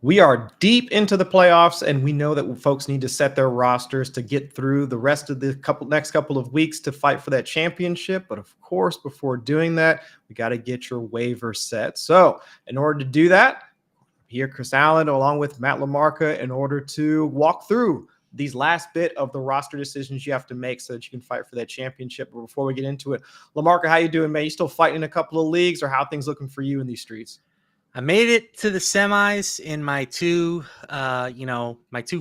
We are deep into the playoffs, and we know that folks need to set their rosters to get through the rest of the next couple of weeks to fight for that championship. But of course, before doing that, we got to get your waiver set. So in order to do that, here Chris Allen along with Matt LaMarca in order to walk through these last bit of the roster decisions you have to make so that you can fight for that championship. But before we get into it, LaMarca, how you doing, man? You still fighting in a couple of leagues, or how things looking for you in these streets? I made it to the semis in my two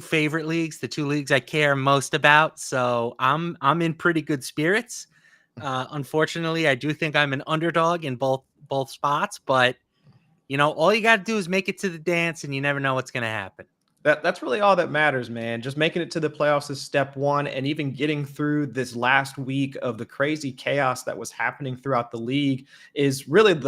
favorite leagues, the two leagues I care most about. So I'm in pretty good spirits. Unfortunately, I do think I'm an underdog in both spots, but all you got to do is make it to the dance, and you never know what's going to happen. That's really all that matters, man. Just making it to the playoffs is step one, and even getting through this last week of the crazy chaos that was happening throughout the league is really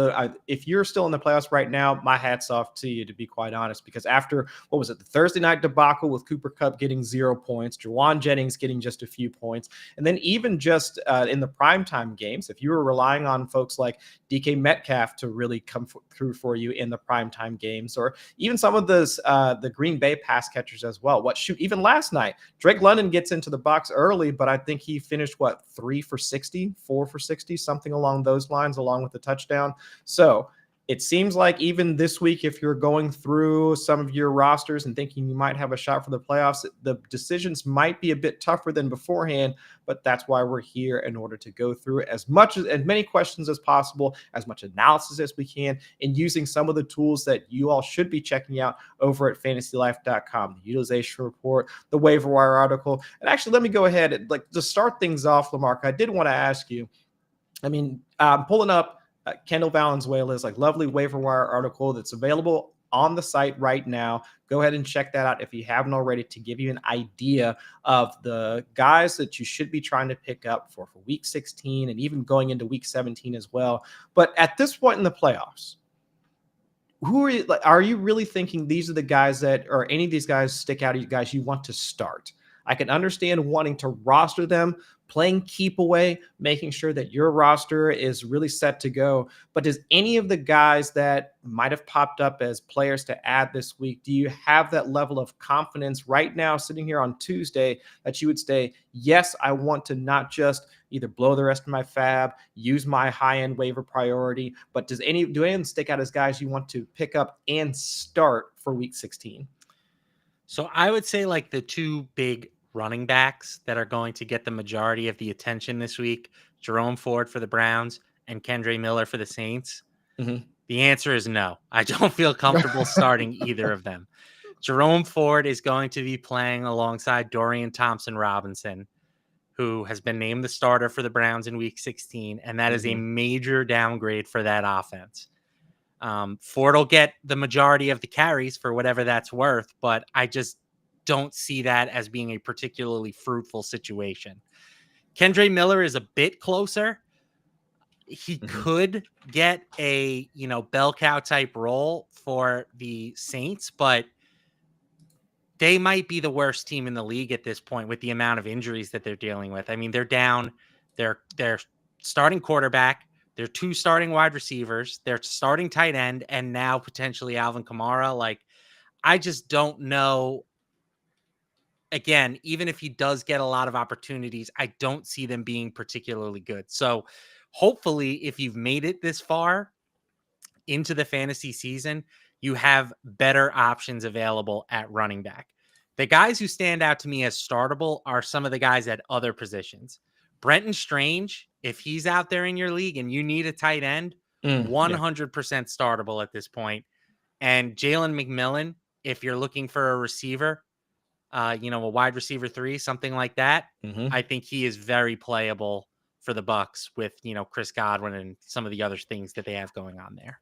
if you're still in the playoffs right now, my hat's off to you, to be quite honest, because after, what was it, the Thursday night debacle with Cooper Kupp getting 0 points, Juwan Jennings getting just a few points, and then even just in the primetime games, if you were relying on folks like DK Metcalf to really come through for you in the primetime games, or even some of those the Green Bay pass catchers as well. Even last night, Drake London gets into the box early, but I think he finished 3 for 60, 4 for 60, something along those lines, along with the touchdown. So it seems like even this week, if you're going through some of your rosters and thinking you might have a shot for the playoffs, the decisions might be a bit tougher than beforehand, but that's why we're here, in order to go through as many questions as possible, as much analysis as we can, and using some of the tools that you all should be checking out over at FantasyLife.com, the utilization report, the waiver wire article. And actually, let me go ahead and to start things off, LaMarca, I did want to ask you, I'm pulling up Kendall Valenzuela's lovely waiver wire article that's available on the site right now. Go ahead and check that out if you haven't already, to give you an idea of the guys that you should be trying to pick up for week 16 and even going into week 17 as well. But at this point in the playoffs, are you really thinking these are the guys or any of these guys stick out of you guys you want to start? I can understand wanting to roster them, playing keep away, making sure that your roster is really set to go. But does any of the guys that might have popped up as players to add this week, do you have that level of confidence right now, sitting here on Tuesday, that you would say, yes, I want to not just either blow the rest of my fab, use my high-end waiver priority, but do anyone stick out as guys you want to pick up and start for week 16? So I would say the two big running backs that are going to get the majority of the attention this week, Jerome Ford for the Browns and Kendre Miller for the Saints. Mm-hmm. The answer is no. I don't feel comfortable starting either of them. Jerome Ford is going to be playing alongside Dorian Thompson-Robinson, who has been named the starter for the Browns in week 16, and that is a major downgrade for that offense. Ford will get the majority of the carries for whatever that's worth, but I just don't see that as being a particularly fruitful situation. Kendre Miller is a bit closer. He could get a, bell cow type role for the Saints, but they might be the worst team in the league at this point with the amount of injuries that they're dealing with. I mean, they're down their starting quarterback, their 2 starting wide receivers, their starting tight end, and now potentially Alvin Kamara. I just don't know. Again, even if he does get a lot of opportunities, I don't see them being particularly good. So hopefully, if you've made it this far into the fantasy season, you have better options available at running back. The guys who stand out to me as startable are some of the guys at other positions. Brenton Strange, if he's out there in your league and you need a tight end, 100% startable at this point. And Jalen McMillan, if you're looking for a receiver, a wide receiver 3, something like that. I think he is very playable for the Bucs with, Chris Godwin and some of the other things that they have going on there.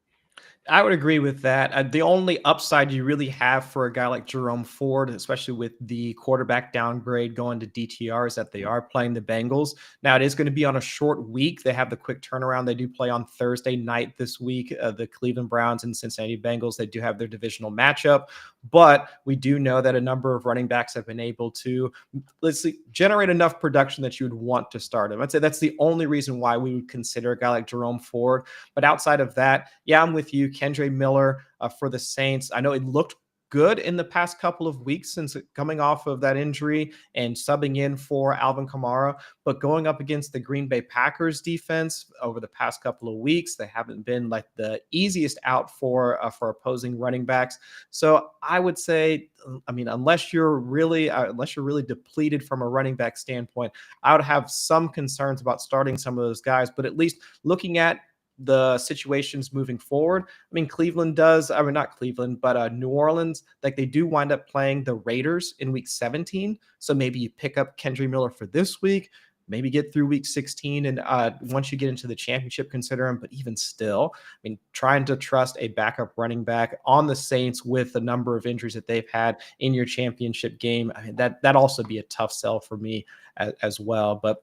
I would agree with that. The only upside you really have for a guy like Jerome Ford, especially with the quarterback downgrade going to DTR, is that they are playing the Bengals. Now, it is going to be on a short week. They have the quick turnaround. They do play on Thursday night this week. The Cleveland Browns and Cincinnati Bengals, they do have their divisional matchup. But we do know that a number of running backs have been able to, generate enough production that you would want to start him. I'd say that's the only reason why we would consider a guy like Jerome Ford. But outside of that, yeah, I'm with you. Kendre Miller for the Saints. I know it looked good in the past couple of weeks since coming off of that injury and subbing in for Alvin Kamara. But going up against the Green Bay Packers defense over the past couple of weeks, they haven't been like the easiest out for opposing running backs. So I would say, I mean, unless you're really depleted from a running back standpoint, I would have some concerns about starting some of those guys. But at least looking at the situations moving forward. I mean, not Cleveland, but New Orleans, like they do wind up playing the Raiders in week 17. So maybe you pick up Kendre Miller for this week, maybe get through week 16. And once you get into the championship, consider him. But even still, I mean, trying to trust a backup running back on the Saints with the number of injuries that they've had in your championship game, I mean, that also be a tough sell for me as well. But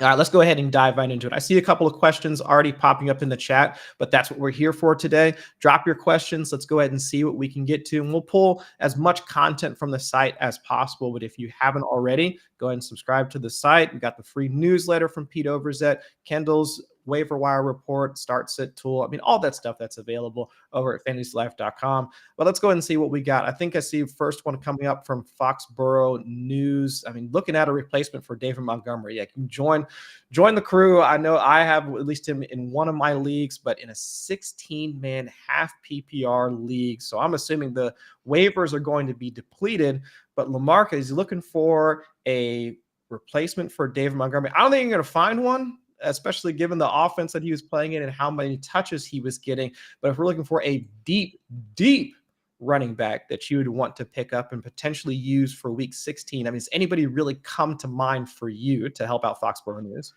all right, let's go ahead and dive right into it. I see a couple of questions already popping up in the chat, but that's what we're here for today. Drop your questions. Let's go ahead and see what we can get to, and we'll pull as much content from the site as possible. But if you haven't already, go ahead and subscribe to the site. We got the free newsletter from Pete Overzet, Kendall's waiver wire report, start sit tool. I mean, all that stuff that's available over at fantasylife.com. But let's go ahead and see what we got. I think I see first one coming up from Foxborough News. I mean, looking at a replacement for David Montgomery. Yeah, you can join the crew. I know I have at least him in one of my leagues, but in a 16-man half PPR league. So I'm assuming the waivers are going to be depleted, but LaMarca is looking for a replacement for David Montgomery. I don't think you're going to find one, especially given the offense that he was playing in and how many touches he was getting. But if we're looking for a deep running back that you would want to pick up and potentially use for week 16, I mean, does anybody really come to mind for you to help out Foxborough News?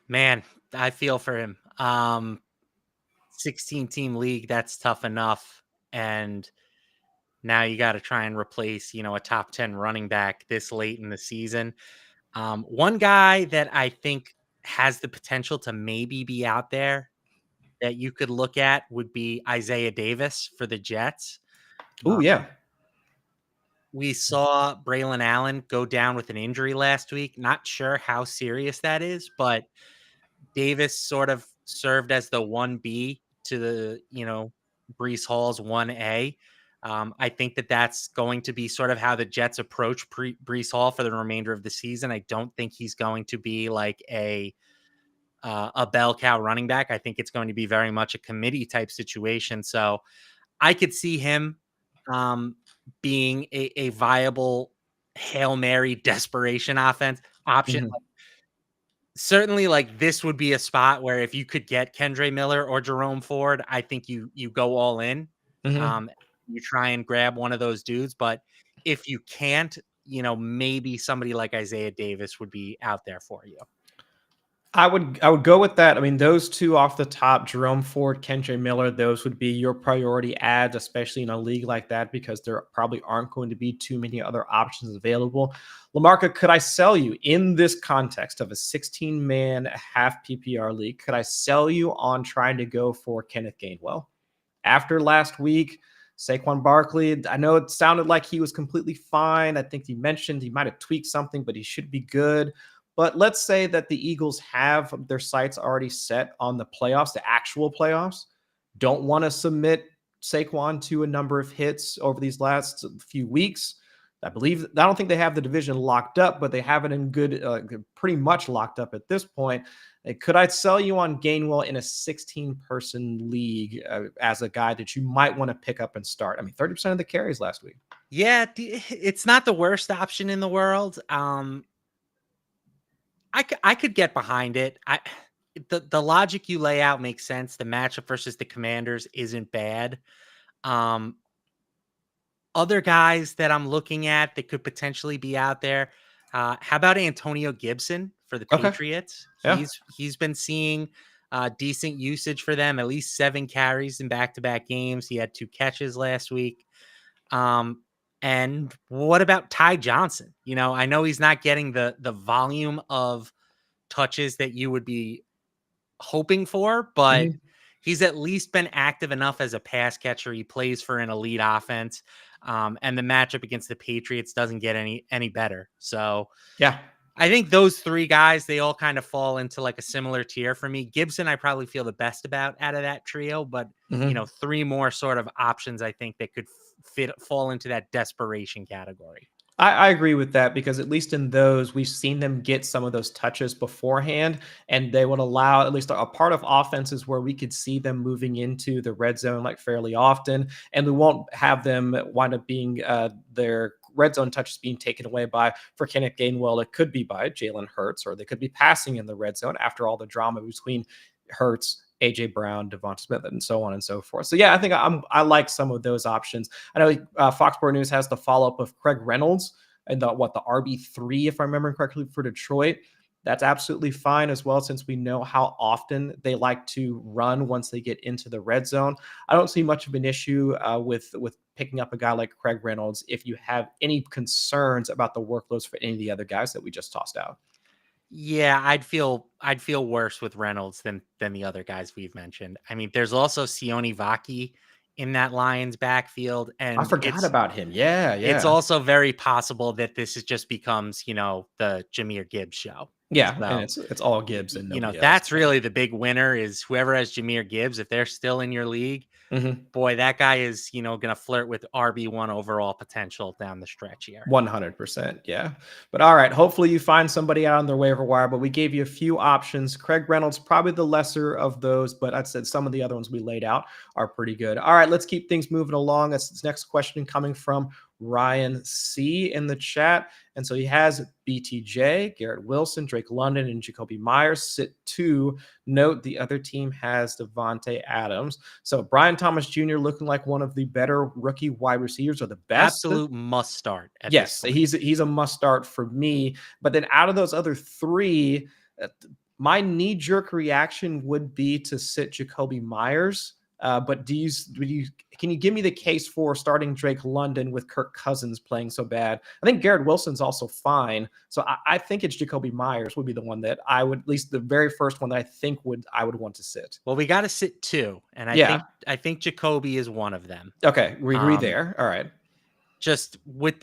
Man, I feel for him. 16-team league, that's tough enough. And now you got to try and replace, a top 10 running back this late in the season. One guy that I think has the potential to maybe be out there that you could look at would be Isaiah Davis for the Jets. Oh, yeah. We saw Braylon Allen go down with an injury last week. Not sure how serious that is, but Davis sort of served as the 1B to the, Breece Hall's 1A. I think that's going to be sort of how the Jets approach Breece Hall for the remainder of the season. I don't think he's going to be like a bell cow running back. I think it's going to be very much a committee type situation. So I could see him being a viable Hail Mary desperation option. Mm-hmm. Certainly, like, this would be a spot where if you could get Kendre Miller or Jerome Ford, I think you go all in. Mm-hmm. You try and grab one of those dudes. But if you can't, maybe somebody like Isaiah Davis would be out there for you. I would go with that. I mean, those two off the top, Jerome Ford, Kendre Miller, those would be your priority ads, especially in a league like that, because there probably aren't going to be too many other options available. LaMarca, could I sell you in this context of a 16-man half PPR league? Could I sell you on trying to go for Kenneth Gainwell? After last week, Saquon Barkley, I know it sounded like he was completely fine. I think he mentioned he might have tweaked something, but he should be good. But let's say that the Eagles have their sights already set on the playoffs, the actual playoffs, don't want to submit Saquon to a number of hits over these last few weeks. I don't think they have the division locked up, but they have it in pretty much locked up at this point. Could I sell you on Gainwell in a 16-person league as a guy that you might want to pick up and start? I mean, 30% of the carries last week. Yeah, it's not the worst option in the world. I could get behind it. The logic you lay out makes sense. The matchup versus the Commanders isn't bad. Other guys that I'm looking at that could potentially be out there. How about Antonio Gibson for the Patriots? Yeah. He's been seeing decent usage for them, at least 7 carries in back-to-back games. He had 2 catches last week. And what about Ty Johnson? I know he's not getting the volume of touches that you would be hoping for, but he's at least been active enough as a pass catcher. He plays for an elite offense. And the matchup against the Patriots doesn't get any better. So yeah, I think those three guys, they all kind of fall into like a similar tier for me. Gibson, I probably feel the best about out of that trio, but three more sort of options I think that could fall into that desperation category. I agree with that because at least in those, we've seen them get some of those touches beforehand, and they would allow at least a part of offenses where we could see them moving into the red zone like fairly often, and we won't have them wind up being their red zone touches being taken away by, for Kenneth Gainwell, it could be by Jalen Hurts, or they could be passing in the red zone after all the drama between Hurts, AJ Brown, Devonta Smith, and so on and so forth. So yeah, I think I like some of those options. I know Fox Sports News has the follow up of Craig Reynolds and the RB3, if I remember correctly, for Detroit. That's absolutely fine as well, since we know how often they like to run once they get into the red zone. I don't see much of an issue with picking up a guy like Craig Reynolds if you have any concerns about the workloads for any of the other guys that we just tossed out. Yeah, I'd feel worse with Reynolds than the other guys we've mentioned. I mean, there's also Sione Vaki in that Lions backfield, I and forgot about him. Yeah, it's yeah. also very possible that this is just becomes, the Jahmyr Gibbs show. Yeah, and So, it's all Gibbs and nobody else. that's really the big winner is whoever has Jahmyr Gibbs. If they're still in your league, Mhm. boy, that guy is, going to flirt with RB1 overall potential down the stretch here. 100%. Yeah. But all right. Hopefully you find somebody out on their waiver wire. But we gave you a few options. Craig Reynolds, probably the lesser of those. But I said some of the other ones we laid out are pretty good. All right. Let's keep things moving along. This next question coming from Ryan C in the chat. And so he has BTJ, Garrett Wilson, Drake London, and Jacoby Myers sit 2. Note the other team has Devontae Adams. So Brian Thomas Jr. looking like one of the better rookie wide receivers, or the best. Absolute must start. Yes, he's a must start for me. But then out of those other 3, my knee jerk reaction would be to sit Jacoby Myers. But can you give me the case for starting Drake London with Kirk Cousins playing so bad? I think Garrett Wilson's also fine. So I think it's Jacoby Myers would be the one that I would, at least the very first one that I would want to sit. Well, we got to sit 2, and I think Jacoby is one of them. Okay, we agree there. All right. Just with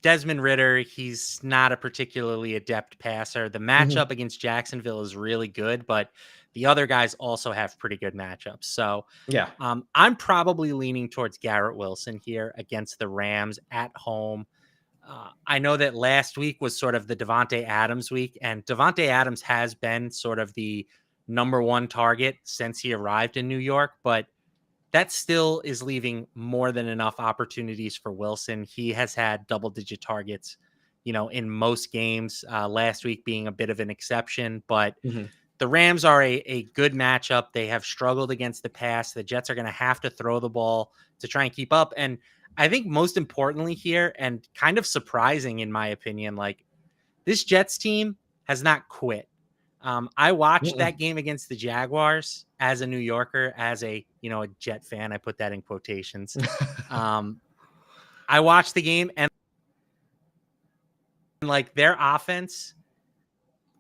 Desmond Ridder, he's not a particularly adept passer. The matchup against Jacksonville is really good, but the other guys also have pretty good matchups. So yeah, I'm probably leaning towards Garrett Wilson here against the Rams at home. I know that last week was sort of the Devontae Adams week, and Devontae Adams has been sort of the number 1 target since he arrived in New York, but that still is leaving more than enough opportunities for Wilson. He has had double-digit targets, in most games, last week being a bit of an exception. But the Rams are a good matchup. They have struggled against the pass. The Jets are going to have to throw the ball to try and keep up. And I think most importantly here, and kind of surprising in my opinion, like this Jets team has not quit. I watched that game against the Jaguars as a New Yorker, as a Jet fan. I put that in quotations. I watched the game, and like their offense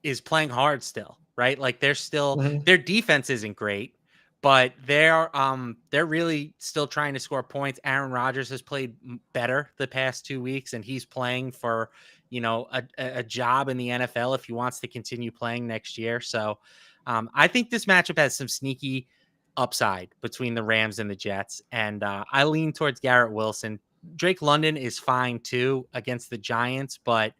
is playing hard still, right? Like they're still their defense isn't great, but they're really still trying to score points. Aaron Rodgers has played better the past 2 weeks, and he's playing for a job in the NFL if he wants to continue playing next year. So I think this matchup has some sneaky upside between the Rams and the Jets, and I lean towards Garrett Wilson. Drake London is fine too against the Giants, but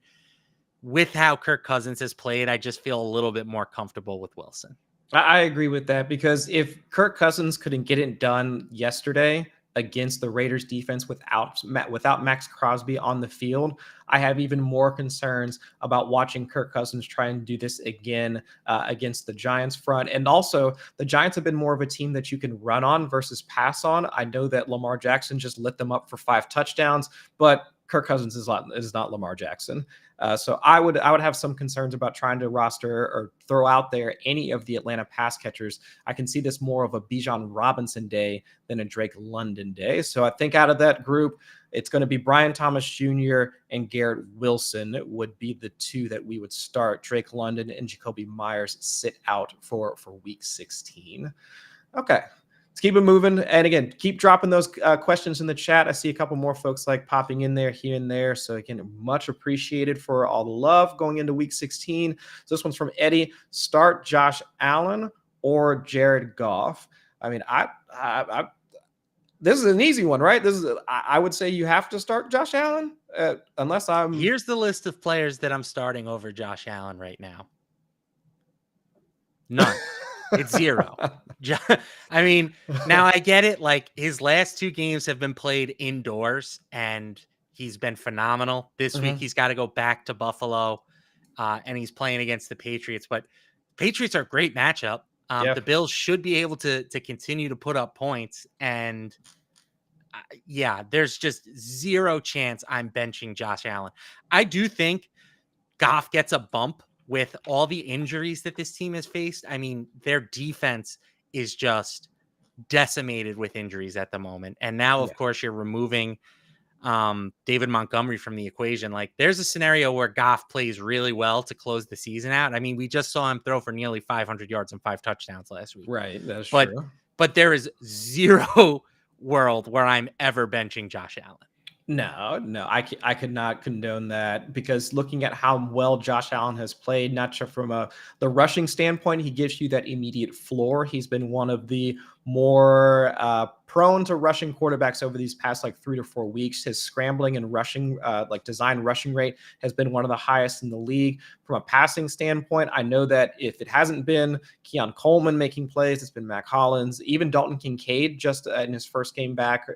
with how Kirk Cousins has played, I just feel a little bit more comfortable with Wilson. I agree with that, because if Kirk Cousins couldn't get it done yesterday against the Raiders defense without Max Crosby on the field, I have even more concerns about watching Kirk Cousins try and do this again against the Giants front. And also, the Giants have been more of a team that you can run on versus pass on. I know that Lamar Jackson just lit them up for 5 touchdowns, but Kirk Cousins is not Lamar Jackson. So I would have some concerns about trying to roster or throw out there any of the Atlanta pass catchers. I can see this more of a Bijan Robinson day than a Drake London day. So I think out of that group, it's going to be Brian Thomas Jr. and Garrett Wilson would be the 2 that we would start. Drake London and Jacoby Myers sit out for week 16. Okay. let's keep it moving. And again, keep dropping those questions in the chat. I see a couple more folks like popping in there here and there. So again, much appreciated for all the love going into week 16. So this one's from Eddie. Start Josh Allen or Jared Goff? I mean, this is an easy one, right? I would say you have to start Josh Allen unless I'm. Here's the list of players that I'm starting over Josh Allen right now. None. It's 0. I mean, now I get it. Like, his last 2 games have been played indoors, and he's been phenomenal. This week, he's got to go back to Buffalo, and he's playing against the Patriots. But Patriots are a great matchup. The Bills should be able to continue to put up points. And there's just 0 chance I'm benching Josh Allen. I do think Goff gets a bump with all the injuries that this team has faced. I mean, their defense is just decimated with injuries at the moment. And now, of course, you're removing David Montgomery from the equation. Like, there's a scenario where Goff plays really well to close the season out. I mean, we just saw him throw for nearly 500 yards and 5 touchdowns last week. Right. That's true. But there is 0 world where I'm ever benching Josh Allen. No, I could not condone that, because looking at how well Josh Allen has played, not just from the rushing standpoint, he gives you that immediate floor. He's been one of the more prone to rushing quarterbacks over these past 3 to 4 weeks. His scrambling and rushing, design rushing rate has been one of the highest in the league. From a passing standpoint, I know that if it hasn't been Keon Coleman making plays, it's been Mac Hollins, even Dalton Kincaid just in his first game back,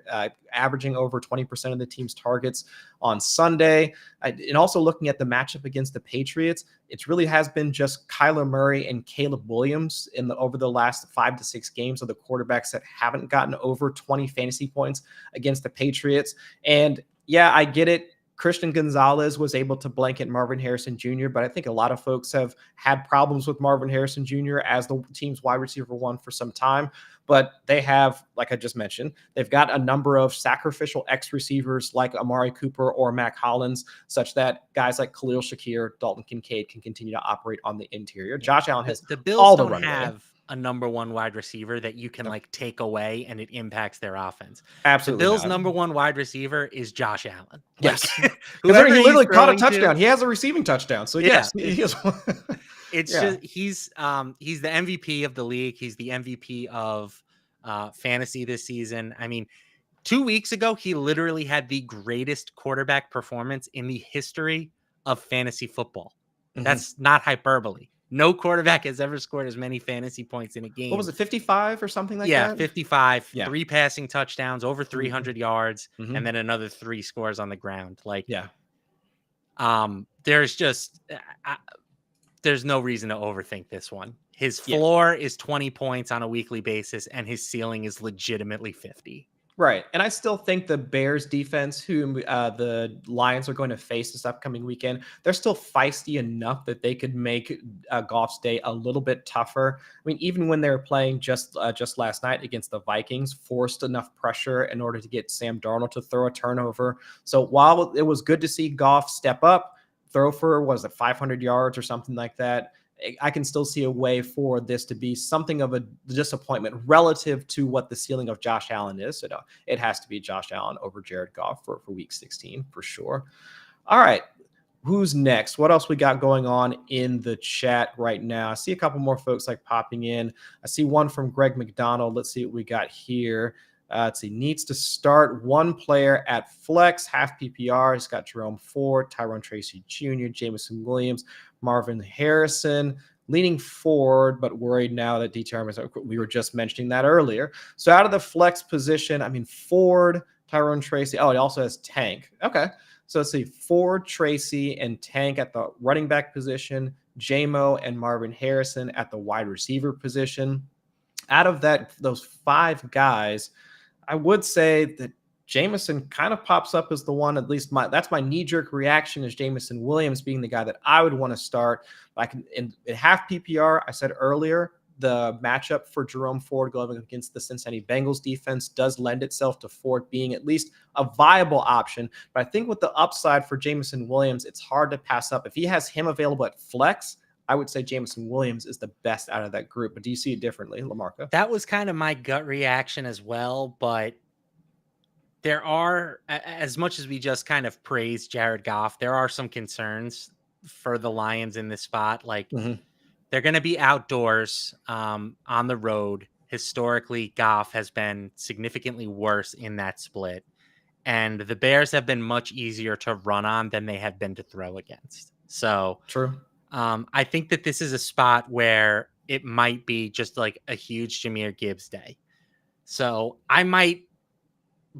averaging over 20% of the team's targets on Sunday. And also looking at the matchup against the Patriots, it really has been just Kyler Murray and Caleb Williams over the last 5 to 6 games of the quarterbacks that haven't gotten over 20 fantasy points against the Patriots. And yeah, I get it. Christian Gonzalez was able to blanket Marvin Harrison Jr., but I think a lot of folks have had problems with Marvin Harrison Jr. as the team's wide receiver 1 for some time. But they have, like I just mentioned, they've got a number of sacrificial X receivers like Amari Cooper or Mac Hollins, such that guys like Khalil Shakir, Dalton Kincaid can continue to operate on the interior. Josh Allen has the Bills all the don't runway. Have a number 1 wide receiver that you can take away and it impacts their offense. Absolutely. The Bills' number 1 wide receiver is Josh Allen. Yes. He literally caught a touchdown. He has a receiving touchdown. So yes, he is. It's just he's the MVP of the league. He's the MVP of fantasy this season. I mean, 2 weeks ago, he literally had the greatest quarterback performance in the history of fantasy football. That's not hyperbole. No quarterback has ever scored as many fantasy points in a game. What was it, 55 or something like that? Yeah, 55, 3 passing touchdowns, over 300 yards, and then another 3 scores on the ground. There's just there's no reason to overthink this one. His floor is 20 points on a weekly basis, and his ceiling is legitimately 50. Right. And I still think the Bears defense, who the Lions are going to face this upcoming weekend, they're still feisty enough that they could make Goff's day a little bit tougher. I mean, even when they were playing just last night against the Vikings, forced enough pressure in order to get Sam Darnold to throw a turnover. So while it was good to see Goff step up, throw for, 500 yards or something like that, I can still see a way for this to be something of a disappointment relative to what the ceiling of Josh Allen is. So it has to be Josh Allen over Jared Goff for week 16 for sure. All right. Who's next? What else we got going on in the chat right now? I see a couple more folks popping in. I see one from Greg McDonald. Let's see what we got here. Let's see. Needs to start 1 player at flex, half PPR. He's got Jerome Ford, Tyrone Tracy Jr., Jameson Williams, Marvin Harrison, leaning forward, but worried now that we were just mentioning that earlier. So out of the flex position, I mean, Ford, Tyrone Tracy. Oh, he also has Tank. Okay. So let's see. Ford, Tracy, and Tank at the running back position, JMO and Marvin Harrison at the wide receiver position. Out of those 5 guys, I would say that Jameson kind of pops up as the one, at least that's my knee-jerk reaction, is Jameson Williams being the guy that I would want to start. In half PPR, I said earlier, the matchup for Jerome Ford going against the Cincinnati Bengals defense does lend itself to Ford being at least a viable option. But I think with the upside for Jameson Williams, it's hard to pass up. If he has him available at flex, I would say Jameson Williams is the best out of that group. But do you see it differently, LaMarca? That was kind of my gut reaction as well, but there are, as much as we just kind of praise Jared Goff, there are some concerns for the Lions in this spot. Like, they're going to be outdoors on the road. Historically, Goff has been significantly worse in that split. And the Bears have been much easier to run on than they have been to throw against. So True. I think that this is a spot where it might be just like a huge Jahmyr Gibbs day. So I might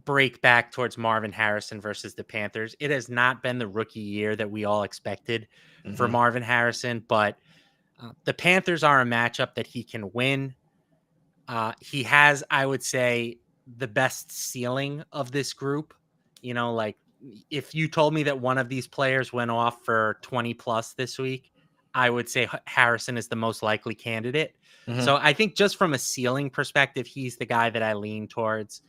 break back towards Marvin Harrison versus the Panthers. It has not been the rookie year that we all expected for Marvin Harrison, but the Panthers are a matchup that he can win. He has, I would say, the best ceiling of this group. You know, like if you told me that one of these players went off for 20 plus this week, I would say Harrison is the most likely candidate. So I think just from a ceiling perspective, he's the guy that I lean towards.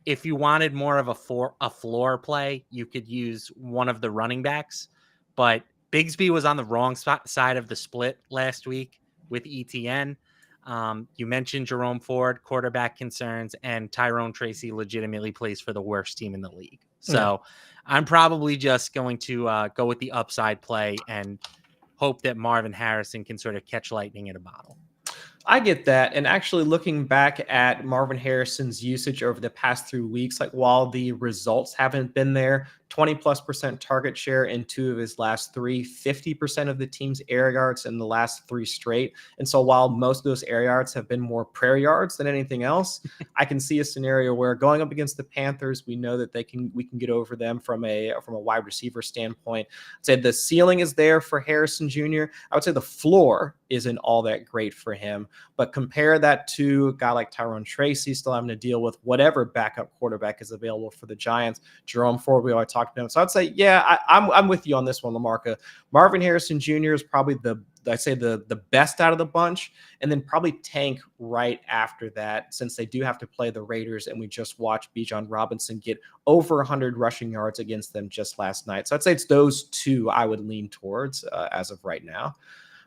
If you wanted more of a floor play, you could use one of the running backs. But Bigsby was on the wrong side of the split last week with ETN. You mentioned Jerome Ford, quarterback concerns, and Tyrone Tracy legitimately plays for the worst team in the league. So I'm probably just going to go with the upside play and hope that Marvin Harrison can sort of catch lightning in a bottle. I get that. And actually looking back at Marvin Harrison's usage over the past 3 weeks, like while the results haven't been there, 20+% target share in 2 of his last 3, 50% of the team's air yards in the last 3 straight. And so while most of those air yards have been more prayer yards than anything else, I can see a scenario where going up against the Panthers, we know that we can get over them from a wide receiver standpoint. I'd say the ceiling is there for Harrison Jr. I would say the floor isn't all that great for him. But compare that to a guy like Tyrone Tracy still having to deal with whatever backup quarterback is available for the Giants. Jerome Ford, we already talked about him. So I'd say, yeah, I'm with you on this one, LaMarca. Marvin Harrison Jr. is probably the best out of the bunch, and then probably tank right after that, since they do have to play the Raiders, and we just watched Bijan Robinson get over 100 rushing yards against them just last night. So I'd say it's those two I would lean towards as of right now.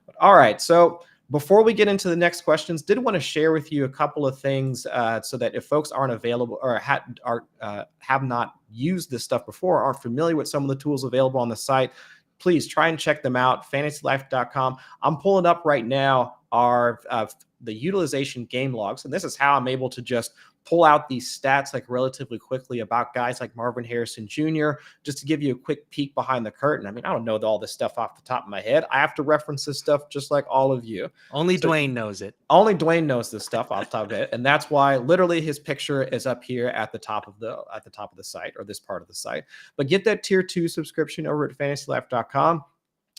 But all right, so before we get into the next questions, did want to share with you a couple of things so that if folks aren't available or have not used this stuff before, aren't familiar with some of the tools available on the site, please try and check them out, FantasyLife.com. I'm pulling up right now the utilization game logs, and this is how I'm able to just pull out these stats like relatively quickly about guys like Marvin Harrison Jr., just to give you a quick peek behind the curtain. I mean, I don't know all this stuff off the top of my head. I have to reference this stuff just like all of you. Only Dwayne knows it. Only Dwayne knows this stuff off the top of it, and that's why literally his picture is up here at the top of the site, or this part of the site. But get that tier 2 subscription over at FantasyLife.com.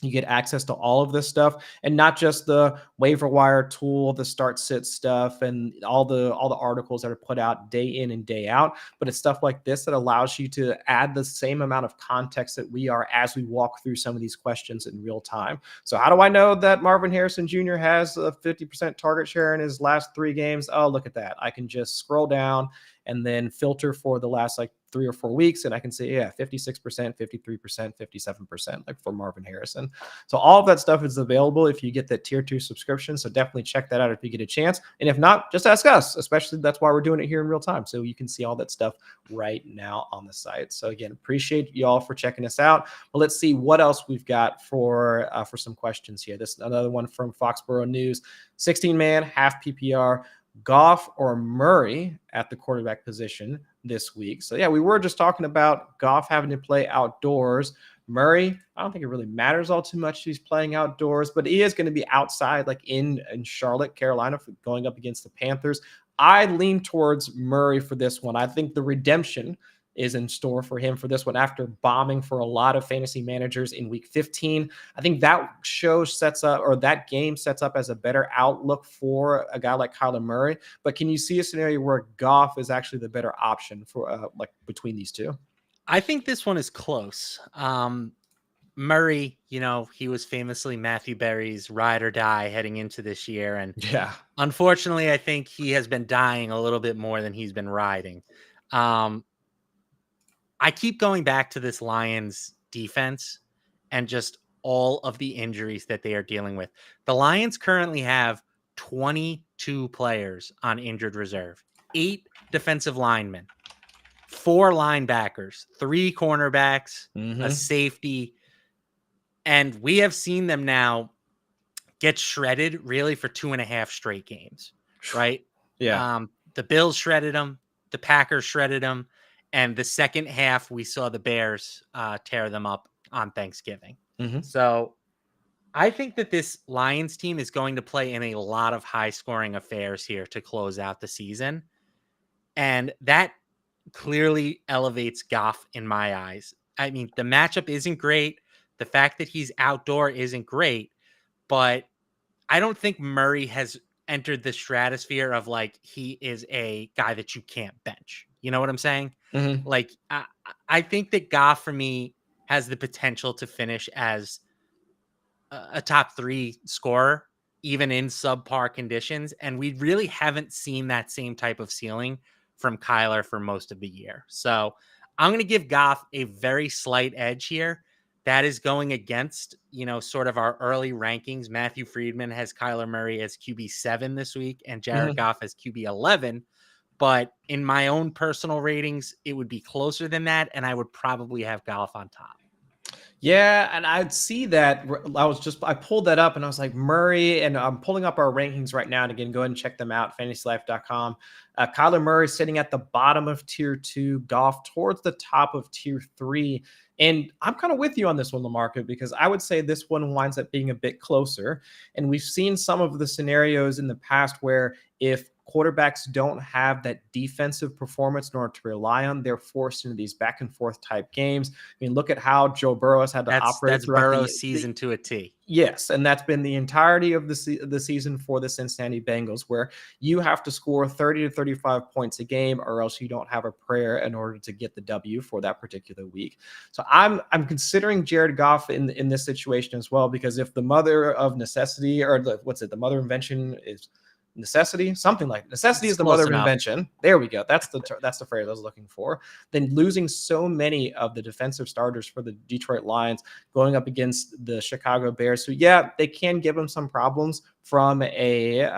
You get access to all of this stuff, and not just the waiver wire tool, the start sit stuff, and all the articles that are put out day in and day out. But it's stuff like this that allows you to add the same amount of context that we are as we walk through some of these questions in real time. So how do I know that Marvin Harrison Jr. has a 50% target share in his last 3 games? Oh, look at that. I can just scroll down and then filter for the last 3 or 4 weeks, and I can say, 56%, 53%, 57%, like for Marvin Harrison. So all of that stuff is available if you get that tier 2 subscription. So definitely check that out if you get a chance. And if not, just ask us, especially that's why we're doing it here in real time. So you can see all that stuff right now on the site. So again, appreciate you all for checking us out. But let's see what else we've got for some questions here. This is another one from Foxborough News. 16-man, half PPR. Goff or Murray at the quarterback position this week. So yeah, we were just talking about Goff having to play outdoors. Murray, I don't think it really matters all too much. He's playing outdoors, but he is going to be outside, like in Charlotte, Carolina, for going up against the Panthers. I lean towards Murray for this one. I think the redemption is in store for him for this one after bombing for a lot of fantasy managers in week 15. I think that that game sets up as a better outlook for a guy like Kyler Murray. But can you see a scenario where Goff is actually the better option for between these two? I think this one is close. Murray, he was famously Matthew Berry's ride or die heading into this year. And unfortunately, I think he has been dying a little bit more than he's been riding. I keep going back to this Lions defense and just all of the injuries that they are dealing with. The Lions currently have 22 players on injured reserve, 8 defensive linemen, 4 linebackers, 3 cornerbacks, a safety. And we have seen them now get shredded really for 2.5 straight games, right? Yeah. The Bills shredded them, the Packers shredded them, and the second half we saw the Bears tear them up on Thanksgiving. So I think that this Lions team is going to play in a lot of high-scoring affairs here to close out the season, and that clearly elevates Goff in my eyes. I mean, the matchup isn't great. The fact that he's outdoor isn't great, but I don't think Murray has entered the stratosphere of like he is a guy that you can't bench. You know what I'm saying? Like I think that Goff for me has the potential to finish as a top 3 scorer, even in subpar conditions. And we really haven't seen that same type of ceiling from Kyler for most of the year. So I'm going to give Goff a very slight edge here. That is going against, sort of our early rankings. Matthew Friedman has Kyler Murray as QB7 this week and Jared Goff as QB11. But in my own personal ratings, it would be closer than that. And I would probably have Goff on top. Yeah, and I'd see that. I pulled that up and I was like, Murray, and I'm pulling up our rankings right now. And again, go ahead and check them out, fantasylife.com. Kyler Murray sitting at the bottom of tier 2, Goff towards the top of tier 3. And I'm kind of with you on this one, LaMarca, because I would say this one winds up being a bit closer. And we've seen some of the scenarios in the past where if quarterbacks don't have that defensive performance in order to rely on, they're forced into these back and forth type games. I mean, look at how Joe Burrow has had to operate. That's Burrow's season to a T. Yes, and that's been the entirety of the season for the Cincinnati Bengals, where you have to score 30 to 35 points a game, or else you don't have a prayer in order to get the W for that particular week. So I'm considering Jared Goff in this situation as well, because if the mother of necessity, or the mother of invention is necessity, something like necessity is the mother of invention. There we go. That's the phrase I was looking for. Then losing so many of the defensive starters for the Detroit Lions going up against the Chicago Bears, who they can give him some problems from a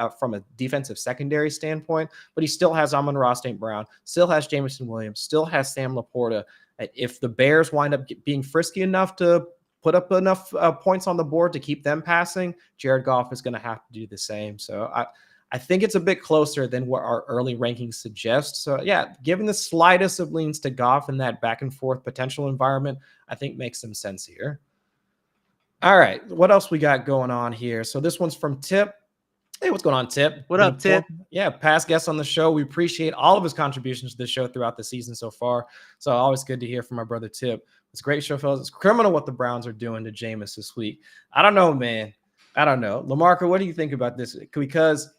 defensive secondary standpoint, but he still has Amon-Ra St. Brown, still has Jameson Williams, still has Sam Laporta. If the Bears wind up being frisky enough to put up enough points on the board to keep them passing, Jared Goff is going to have to do the same. So I think it's a bit closer than what our early rankings suggest. So given the slightest of leans to Goff in that back and forth potential environment, I think makes some sense here. All right, what else we got going on here? So this one's from Tip. Hey, what's going on, Tip? What up, Tip? Yeah, past guest on the show. We appreciate all of his contributions to the show throughout the season so far. So always good to hear from my brother Tip. It's a great show, fellas. It's criminal what the Browns are doing to Jameis this week. I don't know, man. I don't know. LaMarca, what do you think about this? Because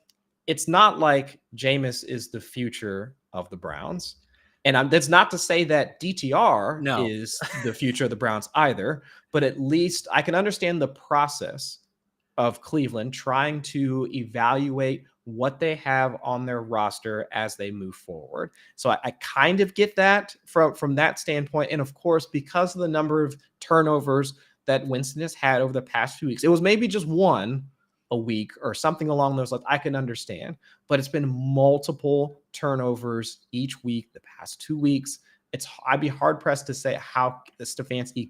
it's not like Jameis is the future of the Browns. And that's not to say that DTR is the future of the Browns either, but at least I can understand the process of Cleveland trying to evaluate what they have on their roster as they move forward. So I kind of get that from that standpoint. And of course, because of the number of turnovers that Winston has had over the past few weeks, it was maybe just one a week or something along those lines, I can understand, but it's been multiple turnovers each week the past 2 weeks. I'd be hard pressed to say how Stefanski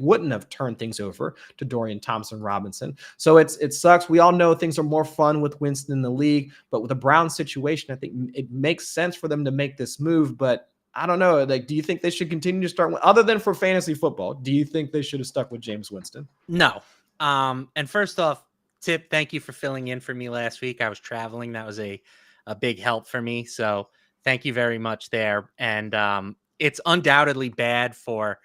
wouldn't have turned things over to Dorian Thompson-Robinson. So it sucks. We all know things are more fun with Winston in the league, but with the Browns situation, I think it makes sense for them to make this move, but I don't know. Do you think they should continue to start other than for fantasy football? Do you think they should have stuck with Jameis Winston? No. And first off, Tip, thank you for filling in for me last week. I was traveling. That was a big help for me. So thank you very much there. And it's undoubtedly bad for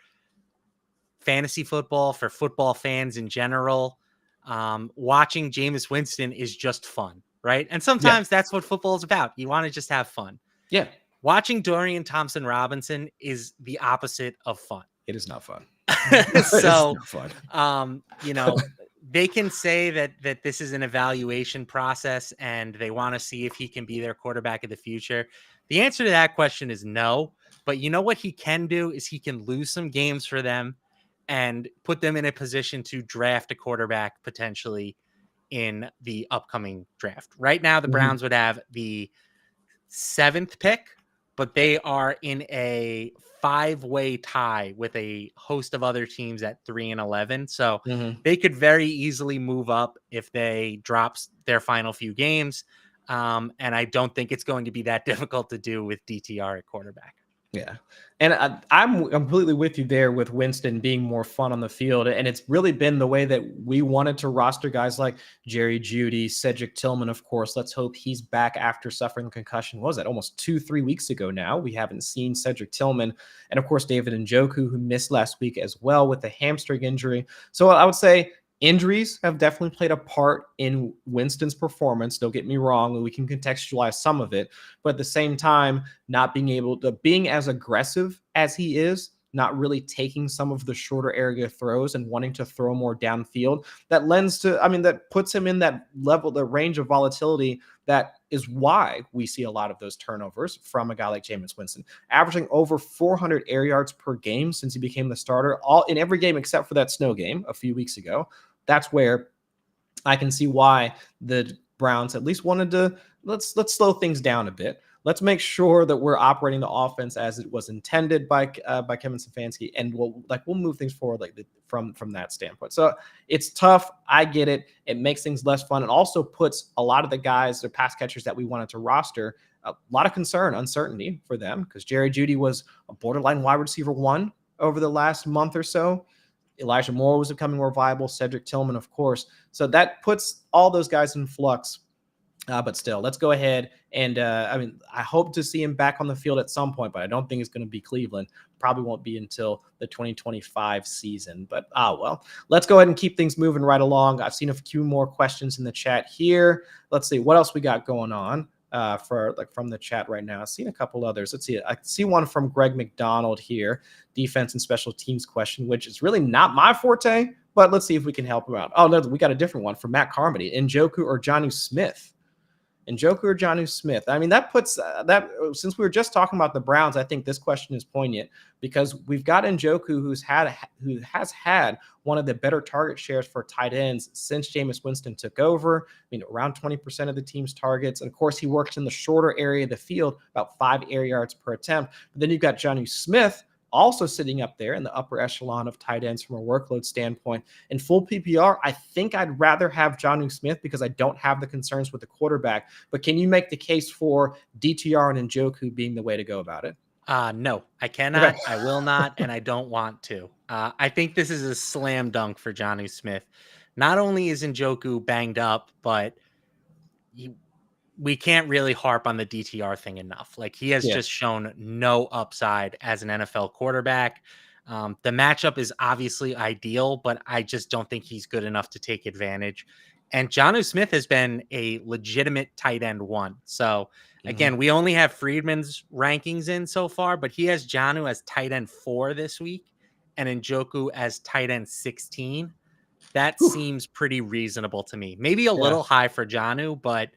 fantasy football, for football fans in general. Watching Jameis Winston is just fun, right? And sometimes that's what football is about. You want to just have fun. Yeah. Watching Dorian Thompson-Robinson is the opposite of fun. It is not fun. So, it's not fun. They can say that this is an evaluation process and they want to see if he can be their quarterback of the future. The answer to that question is no. But you know what he can do is he can lose some games for them and put them in a position to draft a quarterback potentially in the upcoming draft. Right now, the Browns would have the 7th pick, but they are in a 5-way tie with a host of other teams at 3 and 11. So they could very easily move up if they drop their final few games. And I don't think it's going to be that difficult to do with DTR at quarterback. Yeah. And I'm completely with you there with Winston being more fun on the field. And it's really been the way that we wanted to roster guys like Jerry Jeudy, Cedric Tillman, of course. Let's hope he's back after suffering concussion. What was that? Almost 2-3 weeks ago now. We haven't seen Cedric Tillman. And of course, David Njoku, who missed last week as well with a hamstring injury. So I would say injuries have definitely played a part in Winston's performance. Don't get me wrong. We can contextualize some of it, but at the same time, not being able to being as aggressive as he is, not really taking some of the shorter area throws and wanting to throw more downfield, that lends to, that puts him in that level, the range of volatility that is why we see a lot of those turnovers from a guy like Jameis Winston, averaging over 400 air yards per game since he became the starter, all in every game except for that snow game a few weeks ago. That's where I can see why the Browns at least wanted to let's slow things down a bit. Let's make sure that we're operating the offense as it was intended by Kevin Stefanski, and we'll move things forward from that standpoint. So it's tough. I get it. It makes things less fun. It also puts a lot of the guys, the pass catchers that we wanted to roster, a lot of uncertainty for them, because Jerry Jeudy was a borderline wide receiver 1 over the last month or so. Elijah Moore was becoming more viable. Cedric Tillman, of course. So that puts all those guys in flux. But still, let's go ahead and I hope to see him back on the field at some point, but I don't think it's going to be Cleveland. Probably won't be until the 2025 season. But well, let's go ahead and keep things moving right along. I've seen a few more questions in the chat here. Let's see what else we got going on from the chat right now. I've seen a couple others. Let's see. I see one from Greg McDonald here, defense and special teams question, which is really not my forte, but let's see if we can help him out. Oh no, we got a different one from Matt Carmody. Njoku or Jonnu Smith? Njoku or Jonnu Smith? That puts that, since we were just talking about the Browns, I think this question is poignant because we've got Njoku who has had one of the better target shares for tight ends since Jameis Winston took over. Around 20% of the team's targets. And of course, he works in the shorter area of the field, about 5 air yards per attempt. But then you've got Jonnu Smith also sitting up there in the upper echelon of tight ends from a workload standpoint. In full PPR, I think I'd rather have Jonnu Smith because I don't have the concerns with the quarterback. But can you make the case for DTR and Njoku being the way to go about it? No, I cannot. Okay. I will not, and I don't want to. I think this is a slam dunk for Jonnu Smith. Not only is Njoku banged up, but we can't really harp on the DTR thing enough. He has just shown no upside as an NFL quarterback. The matchup is obviously ideal, but I just don't think he's good enough to take advantage. And Jonnu Smith has been a legitimate tight end 1. So again, we only have Friedman's rankings in so far, but he has Jonnu as tight end 4 this week and Njoku as tight end 16. That seems pretty reasonable to me. Maybe a little high for Jonnu, but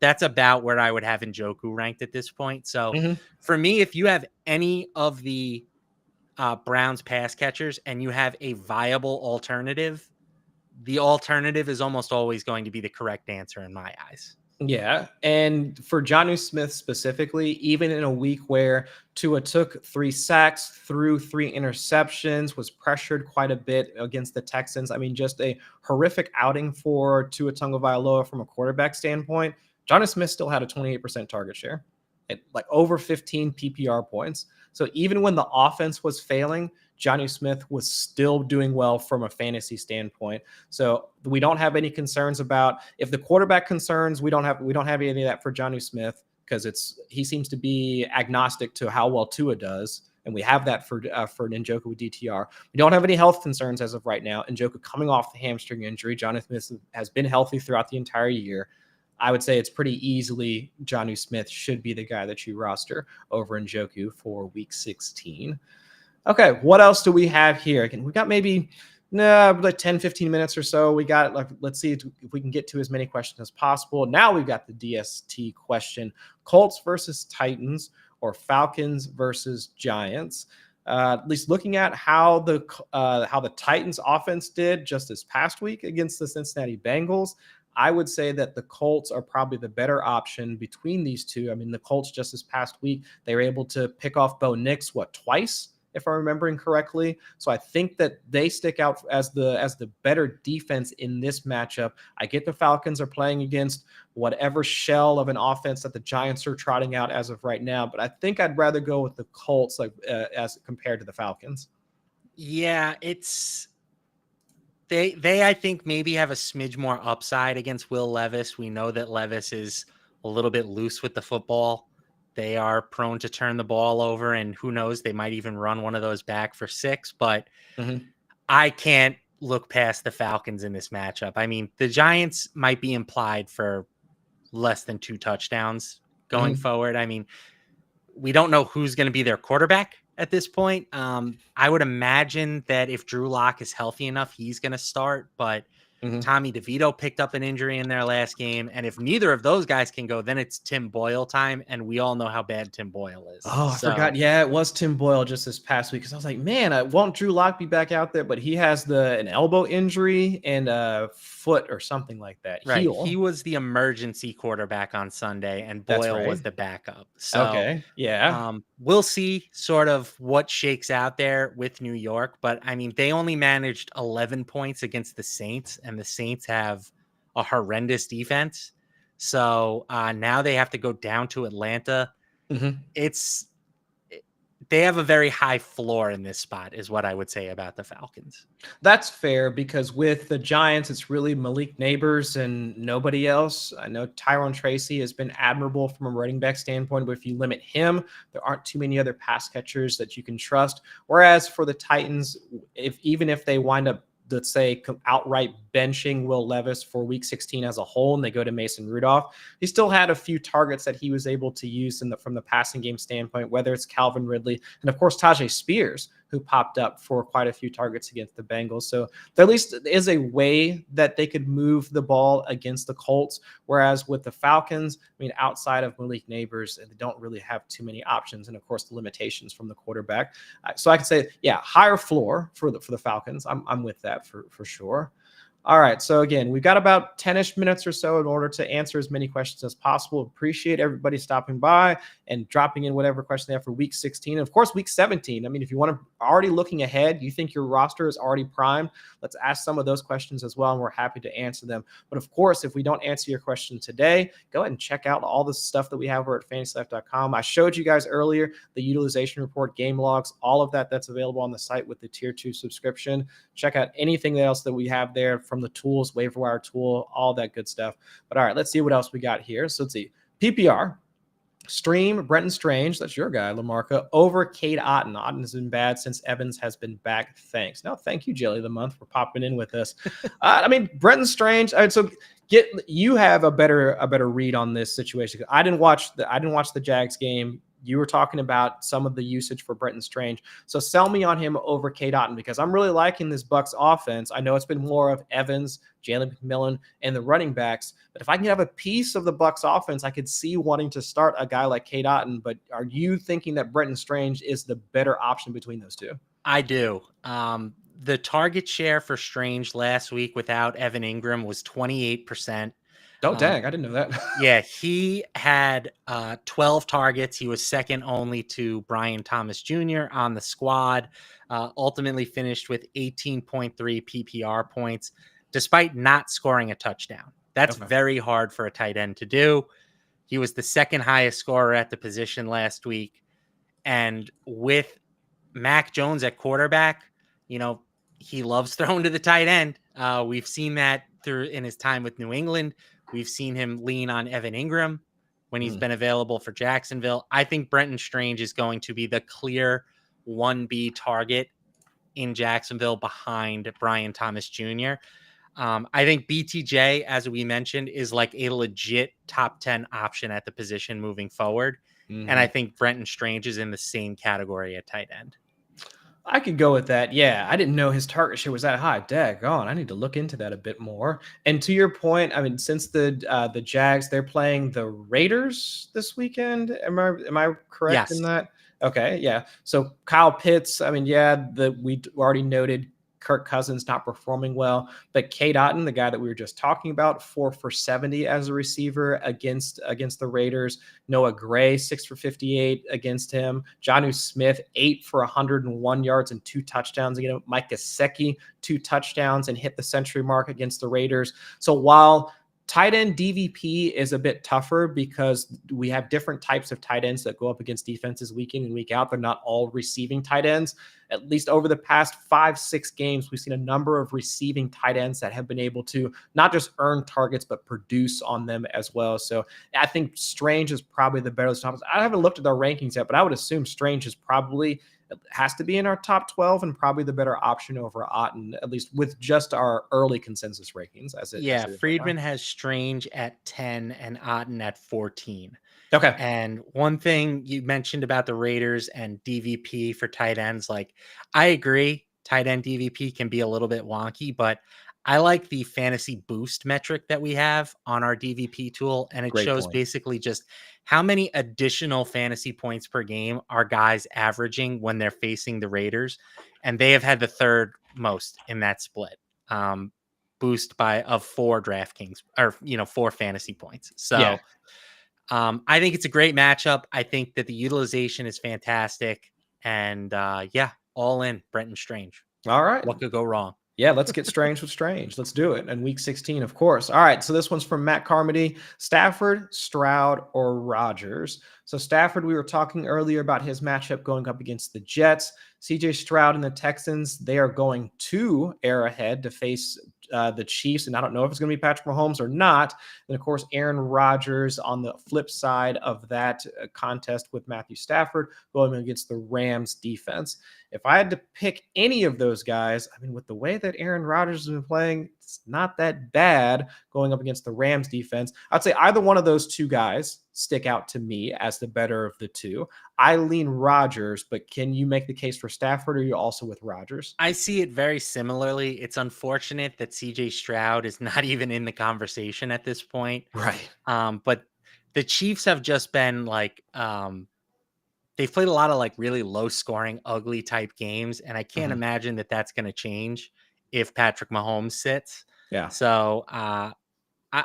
that's about where I would have Njoku ranked at this point. So for me, if you have any of the Browns pass catchers and you have a viable alternative, the alternative is almost always going to be the correct answer in my eyes. Yeah. And for Jonnu Smith specifically, even in a week where Tua took 3 sacks, threw 3 interceptions, was pressured quite a bit against the Texans. Just a horrific outing for Tua Tagovailoa from a quarterback standpoint. Jonnu Smith still had a 28% target share at over 15 PPR points. So even when the offense was failing, Jonnu Smith was still doing well from a fantasy standpoint. So we don't have any concerns about if the quarterback concerns. We don't have any of that for Jonnu Smith because he seems to be agnostic to how well Tua does, and we have that for Njoku with DTR. We don't have any health concerns as of right now. Njoku coming off the hamstring injury. Jonnu Smith has been healthy throughout the entire year. I would say it's pretty easily Jonnu Smith should be the guy that you roster over Njoku for week 16. Okay, what else do we have here? Again, we got maybe 10, 15 minutes or so. We got let's see if we can get to as many questions as possible. Now we've got the DST question: Colts versus Titans or Falcons versus Giants. At least looking at how the Titans offense did just this past week against the Cincinnati Bengals, I would say that the Colts are probably the better option between these two. I mean, the Colts just this past week, they were able to pick off Bo Nix, twice, if I'm remembering correctly. So I think that they stick out as the better defense in this matchup. I get the Falcons are playing against whatever shell of an offense that the Giants are trotting out as of right now, but I think I'd rather go with the Colts as compared to the Falcons. Yeah, it's they I think maybe have a smidge more upside against Will Levis. We know that Levis is a little bit loose with the football. They are prone to turn the ball over, and who knows, they might even run one of those back for 6, but I can't look past the Falcons in this matchup. I mean, the Giants might be implied for less than 2 touchdowns going forward. I mean, we don't know who's going to be their quarterback at this point. I would imagine that if Drew Lock is healthy enough, he's going to start, but Tommy DeVito picked up an injury in their last game. And if neither of those guys can go, then it's Tim Boyle time. And we all know how bad Tim Boyle is. Oh, I forgot. Yeah, it was Tim Boyle just this past week. Because I was like, man, won't Drew Lock be back out there? But he has an elbow injury and a foot or something like that. Right. Heel. He was the emergency quarterback on Sunday, and Boyle was the backup. So, okay. Yeah. We'll see sort of what shakes out there with New York. But I mean, they only managed 11 points against the Saints, and the Saints have a horrendous defense. So now they have to go down to Atlanta. They have a very high floor in this spot, is what I would say about the Falcons. That's fair, because with the Giants, it's really Malik Neighbors and nobody else. I know Tyrone Tracy has been admirable from a running back standpoint, but if you limit him, there aren't too many other pass catchers that you can trust. Whereas for the Titans, even if they wind up, let's say, outright benching Will Levis for week 16 as a whole, and they go to Mason Rudolph, he still had a few targets that he was able to use from the passing game standpoint, whether it's Calvin Ridley and, of course, Tajay Spears, who popped up for quite a few targets against the Bengals. So there at least is a way that they could move the ball against the Colts. Whereas with the Falcons, I mean, outside of Malik Neighbors, they don't really have too many options. And of course, the limitations from the quarterback. So I could say, yeah, higher floor for the Falcons. I'm with that for sure. All right. So again, we've got about 10-ish minutes or so in order to answer as many questions as possible. Appreciate everybody stopping by and dropping in whatever question they have for week 16. And of course, week 17. I mean, if you want to already looking ahead, you think your roster is already primed, let's ask some of those questions as well. And we're happy to answer them. But of course, if we don't answer your question today, go ahead and check out all the stuff that we have over at FantasyLife.com. I showed you guys earlier the utilization report, game logs, all of that's available on the site with the tier 2 subscription. Check out anything else that we have there from the tools, waiver wire tool, all that good stuff. But all right, let's see what else we got here. So let's see. PPR, stream Brenton Strange, that's your guy, LaMarca, over Cade Otton. Otton has been bad since Evans has been back. Thanks. No, thank you, Jelly of the Month, for popping in with us. I mean, Brenton Strange. So you have a better read on this situation. I didn't watch the Jags game. You were talking about some of the usage for Brenton Strange. So sell me on him over Cade Otton, because I'm really liking this Bucs offense. I know it's been more of Evans, Jalen McMillan, and the running backs. But if I can have a piece of the Bucs offense, I could see wanting to start a guy like Cade Otton. But are you thinking that Brenton Strange is the better option between those two? I do. The target share for Strange last week without Evan Ingram was 28%. Oh, dang. I didn't know that. Yeah, he had 12 targets. He was second only to Brian Thomas Jr. on the squad. Ultimately finished with 18.3 PPR points, despite not scoring a touchdown. That's very hard for a tight end to do. He was the second highest scorer at the position last week. And with Mac Jones at quarterback, he loves throwing to the tight end. We've seen that in his time with New England. We've seen him lean on Evan Ingram when he's been available for Jacksonville. I think Brenton Strange is going to be the clear 1B target in Jacksonville behind Brian Thomas Jr. I think BTJ, as we mentioned, is like a legit top 10 option at the position moving forward. And I think Brenton Strange is in the same category at tight end. I could go with that. Yeah, I didn't know his target share was that high. Daggone, I need to look into that a bit more. And to your point, I mean, since the Jags, they're playing the Raiders this weekend. Am I correct in that? Okay, yeah. So Kyle Pitts, I mean, yeah, we already noted Kirk Cousins not performing well, but Cade Otton, the guy that we were just talking about, 4 for 70 as a receiver against the Raiders. Noah Gray, 6 for 58 against him. Jonnu Smith, 8 for 101 yards and 2 touchdowns against him. Mike Gesicki, 2 touchdowns and hit the century mark against the Raiders. So while tight end DVP is a bit tougher because we have different types of tight ends that go up against defenses week in and week out. They're not all receiving tight ends. At least over the past 5-6 games, we've seen a number of receiving tight ends that have been able to not just earn targets, but produce on them as well. So I think Strange is probably the better. I haven't looked at their rankings yet, but I would assume Strange is probably has to be in our top 12 and probably the better option over Otton, at least with just our early consensus rankings. Friedman has Strange at 10 and Otton at 14. Okay. And one thing you mentioned about the Raiders and DVP for tight ends, like I agree, tight end DVP can be a little bit wonky, but I like the fantasy boost metric that we have on our DVP tool. And it shows basically just how many additional fantasy points per game are guys averaging when they're facing the Raiders. And they have had the third most in that split. Boost of 4 DraftKings or 4 fantasy points. So yeah. I think it's a great matchup. I think that the utilization is fantastic. And all in Brenton Strange. All right. What could go wrong? Yeah, let's get Strange with Strange. Let's do it. And week 16, of course. All right, so this one's from Matt Carmody. Stafford, Stroud, or Rodgers? So Stafford, we were talking earlier about his matchup going up against the Jets. CJ Stroud and the Texans, they are going to Arrowhead to face the Chiefs, and I don't know if it's going to be Patrick Mahomes or not. And of course, Aaron Rodgers on the flip side of that contest with Matthew Stafford going against the Rams defense. If I had to pick any of those guys, I mean, with the way that Aaron Rodgers has been playing, it's not that bad going up against the Rams defense. I'd say either one of those two guys stick out to me as the better of the two. I lean Rodgers, but can you make the case for Stafford, or are you also with Rodgers? I see it very similarly. It's unfortunate that CJ Stroud is not even in the conversation at this point. Right. But the Chiefs have just been like, they've played a lot of like really low scoring, ugly type games. And I can't imagine that that's going to change if Patrick Mahomes sits. Yeah. So,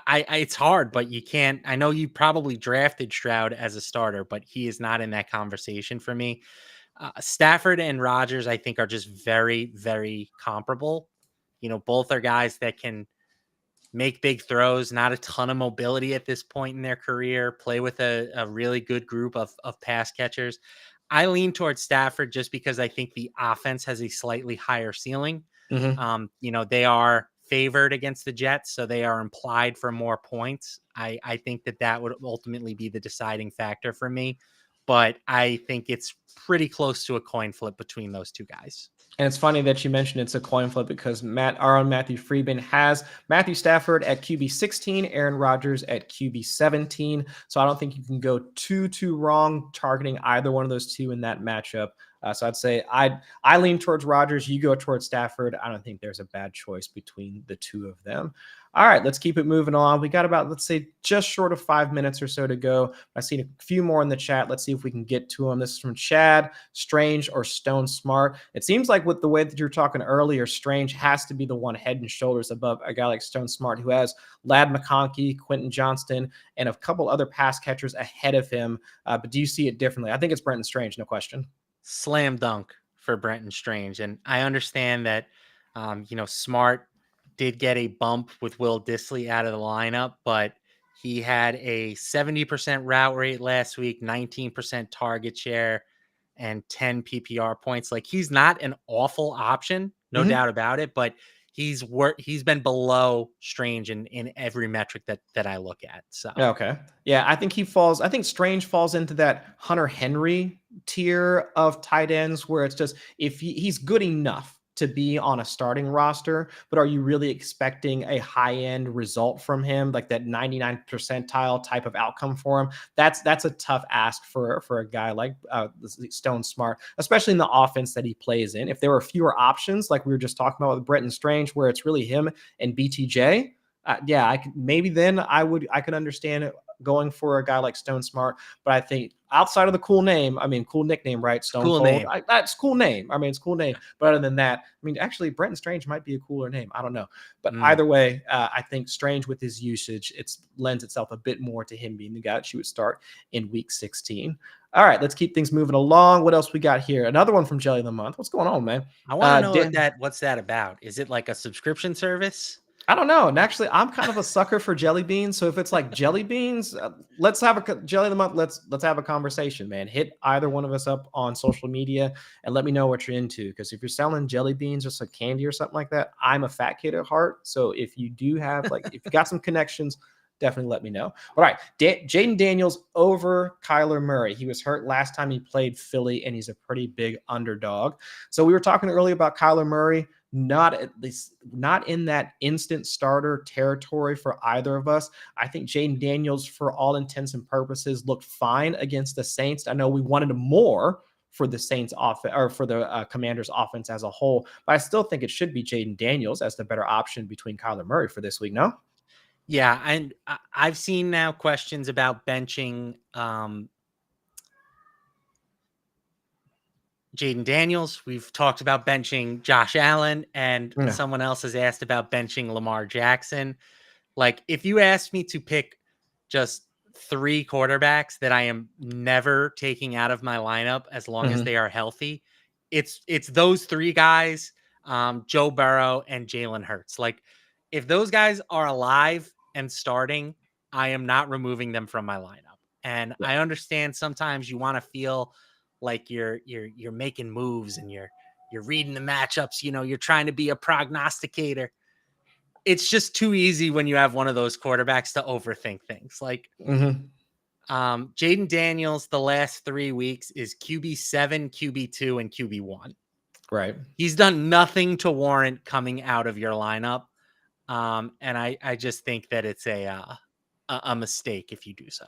it's hard, but you can't. I know you probably drafted Stroud as a starter, but he is not in that conversation for me. Stafford and Rodgers, I think, are just very, very comparable. Both are guys that can make big throws, not a ton of mobility at this point in their career, play with a really good group of pass catchers. I lean towards Stafford just because I think the offense has a slightly higher ceiling. They are favored against the Jets, so they are implied for more points. I think that would ultimately be the deciding factor for me, but I think it's pretty close to a coin flip between those two guys. And it's funny that you mentioned it's a coin flip because our own Matthew Friedman has Matthew Stafford at QB 16, Aaron Rodgers at QB 17. So I don't think you can go too wrong targeting either one of those two in that matchup. So I'd say I lean towards Rodgers. You go towards Stafford. I don't think there's a bad choice between the two of them. All right, let's keep it moving on. We got about, let's say, just short of 5 minutes or so to go. I've seen a few more in the chat. Let's see if we can get to them. This is from Chad. Strange or Stone Smart? It seems like with the way that you're talking earlier, Strange has to be the one head and shoulders above a guy like Stone Smart, who has Ladd McConkey, Quentin Johnston, and a couple other pass catchers ahead of him. But do you see it differently? I think it's Brenton Strange, no question. Slam dunk for Brenton Strange. And I understand that, Smart did get a bump with Will Dissly out of the lineup, but he had a 70% route rate last week, 19% target share, and 10 PPR points. Like, he's not an awful option, no doubt about it, but he's been below Strange in every metric that I look at. So okay. Yeah, I think Strange falls into that Hunter Henry tier of tight ends where it's just if he's good enough to be on a starting roster, but are you really expecting a high-end result from him, like that 99th percentile type of outcome for him? That's a tough ask for a guy like Stone Smart, especially in the offense that he plays in. If there were fewer options, like we were just talking about with Brenton Strange, where it's really him and BTJ, I could understand going for a guy like Stone Smart. But I think outside of the cool name, I mean, cool nickname, right? Stone cool Cold. name. That's cool name. I mean, it's a cool name. But other than that, I mean, actually, Brenton Strange might be a cooler name. I don't know. But either way, I think Strange with his usage, it lends itself a bit more to him being the guy that she would start in week 16. All right, let's keep things moving along. What else we got here? Another one from Jelly of the Month. What's going on, man? I want to know what's that about? Is it like a subscription service? I don't know. And actually, I'm kind of a sucker for jelly beans. So if it's like jelly beans, let's have a Jelly of the Month. Let's have a conversation, man. Hit either one of us up on social media and let me know what you're into. Because if you're selling jelly beans, just like candy or something like that, I'm a fat kid at heart. So if you do have if you got some connections, definitely let me know. All right, Jaden Daniels over Kyler Murray. He was hurt last time he played Philly, and he's a pretty big underdog. So we were talking earlier about Kyler Murray. Not in that instant starter territory for either of us. I think Jaden Daniels, for all intents and purposes, looked fine against the Saints. I know we wanted more for the Saints offense or for the Commanders offense as a whole, but I still think it should be Jaden Daniels as the better option between Kyler Murray for this week. No? Yeah, and I've seen now questions about benching Jaden Daniels. We've talked about benching Josh Allen, and someone else has asked about benching Lamar Jackson. Like, if you asked me to pick just 3 quarterbacks that I am never taking out of my lineup as long as they are healthy, it's those 3 guys, Joe Burrow and Jalen Hurts. Like, if those guys are alive and starting, I am not removing them from my lineup. And I understand sometimes you want to feel like you're making moves and you're reading the matchups, you're trying to be a prognosticator. It's just too easy when you have one of those quarterbacks to overthink things. Like Jaden Daniels, the last 3 weeks is QB7, QB2, and QB1. Right. He's done nothing to warrant coming out of your lineup. And I just think that it's a mistake if you do so.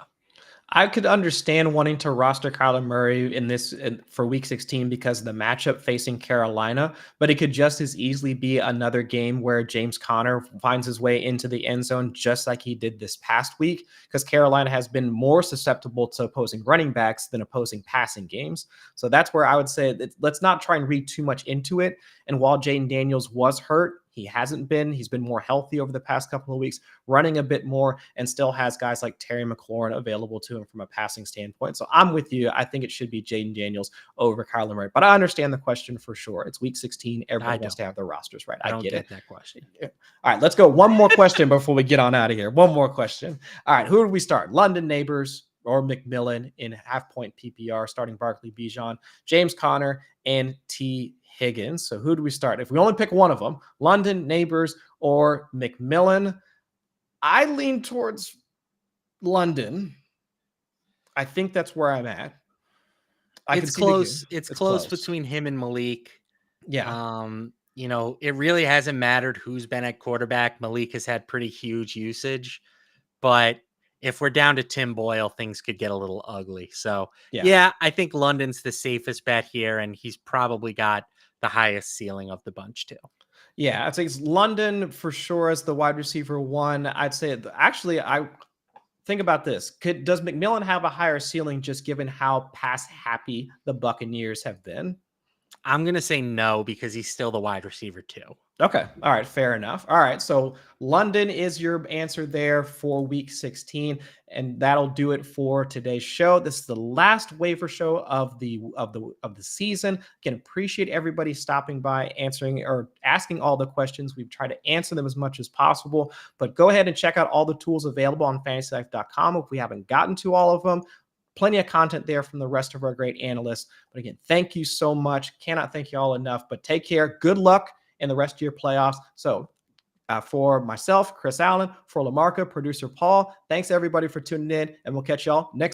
I could understand wanting to roster Kyler Murray for week 16 because of the matchup facing Carolina, but it could just as easily be another game where James Conner finds his way into the end zone just like he did this past week, because Carolina has been more susceptible to opposing running backs than opposing passing games. So that's where I would say let's not try and read too much into it. And while Jaden Daniels was hurt, he's been more healthy over the past couple of weeks, running a bit more, and still has guys like Terry McLaurin available to him from a passing standpoint. So I'm with you. I think it should be Jaden Daniels over Kyler Murray, but I understand the question for sure. It's week 16. Everybody wants to have their rosters right. I get that question. All right, let's go. One more question before we get on out of here. One more question. All right, who do we start? London Neighbors or McMillan in half-point PPR, starting Barkley, Bijan, James Conner, and T. Higgins. So who do we start? If we only pick one of them, London, Neighbors, or McMillan, I lean towards London. I think that's where I'm at. It's close. It's close between him and Malik. Yeah. It really hasn't mattered who's been at quarterback. Malik has had pretty huge usage, but if we're down to Tim Boyle, things could get a little ugly. So yeah, I think London's the safest bet here, and he's probably got the highest ceiling of the bunch too. Yeah, I'd say it's London for sure as the wide receiver 1. I'd say actually, I think about this. Does McMillan have a higher ceiling just given how pass happy the Buccaneers have been? I'm going to say no, because he's still the wide receiver 2. Okay. All right. Fair enough. All right. So London is your answer there for week 16. And that'll do it for today's show. This is the last waiver show of the season. Again, appreciate everybody stopping by, answering or asking all the questions. We've tried to answer them as much as possible, but go ahead and check out all the tools available on FantasyLife.com if we haven't gotten to all of them. Plenty of content there from the rest of our great analysts. But again, thank you so much. Cannot thank you all enough, but take care. Good luck in the rest of your playoffs. So for myself, Chris Allen, for LaMarca, producer Paul, thanks everybody for tuning in, and we'll catch y'all next